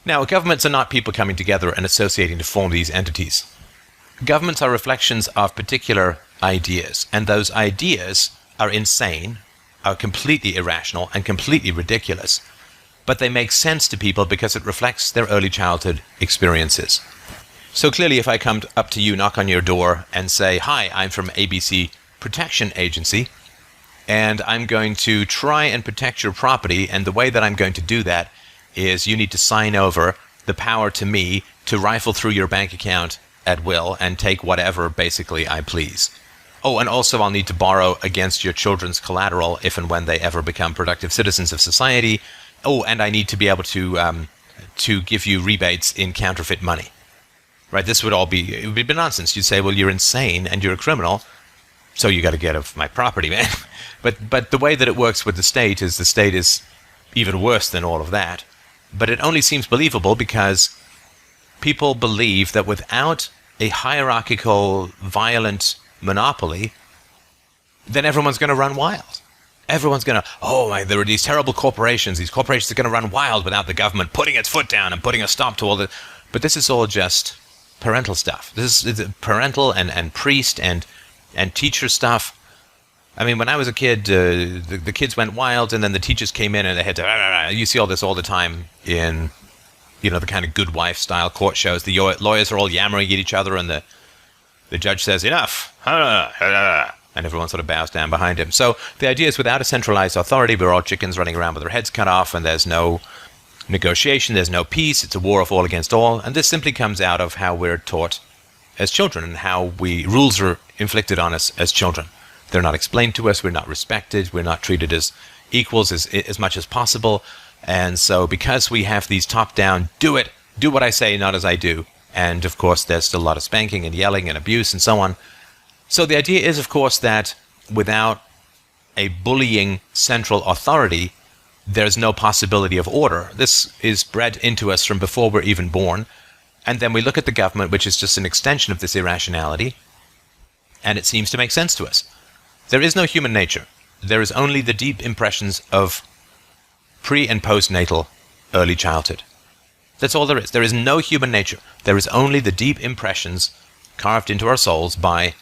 Now, governments are not people coming together and associating to form these entities. Governments are reflections of particular ideas, and those ideas are insane, are completely irrational, and completely ridiculous. But they make sense to people because it reflects their early childhood experiences. So clearly, if I come up to you, knock on your door, and say, "Hi, I'm from ABC Protection Agency, and I'm going to try and protect your property, and the way that I'm going to do that is you need to sign over the power to me to rifle through your bank account at will and take whatever basically I please. Oh, and also I'll need to borrow against your children's collateral if and when they ever become productive citizens of society. Oh, and I need to be able to give you rebates in counterfeit money." Right? This would all be, it would be nonsense. You'd say, well, you're insane and you're a criminal, so you got to get off my property, man. But the way that it works with the state is even worse than all of that. But it only seems believable because people believe that without a hierarchical, violent monopoly, then everyone's going to run wild. Everyone's going to, there are these terrible corporations. These corporations are going to run wild without the government putting its foot down and putting a stop to all the... But this is all just parental stuff. This is parental and priest and teacher stuff. I mean, when I was a kid, the kids went wild, and then the teachers came in and they had to... You see all this all the time in, the kind of Good Wife style court shows. The lawyers are all yammering at each other, and the judge says, "Enough!" And everyone sort of bows down behind him. So the idea is, without a centralized authority, we're all chickens running around with their heads cut off, and there's no negotiation, there's no peace. It's a war of all against all. And this simply comes out of how we're taught as children and how rules are inflicted on us as children. They're not explained to us. We're not respected. We're not treated as equals as much as possible. And so because we have these top-down, do what I say, not as I do. And of course, there's still a lot of spanking and yelling and abuse and so on. So the idea is, of course, that without a bullying central authority, there's no possibility of order. This is bred into us from before we're even born. And then we look at the government, which is just an extension of this irrationality, and it seems to make sense to us. There is no human nature. There is only the deep impressions of pre- and postnatal early childhood. That's all there is. There is no human nature. There is only the deep impressions carved into our souls by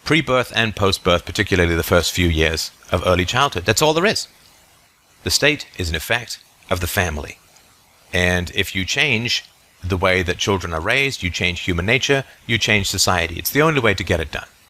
pre-birth and post-birth, particularly the first few years of early childhood. That's all there is. The state is an effect of the family. And if you change the way that children are raised, you change human nature, you change society. It's the only way to get it done.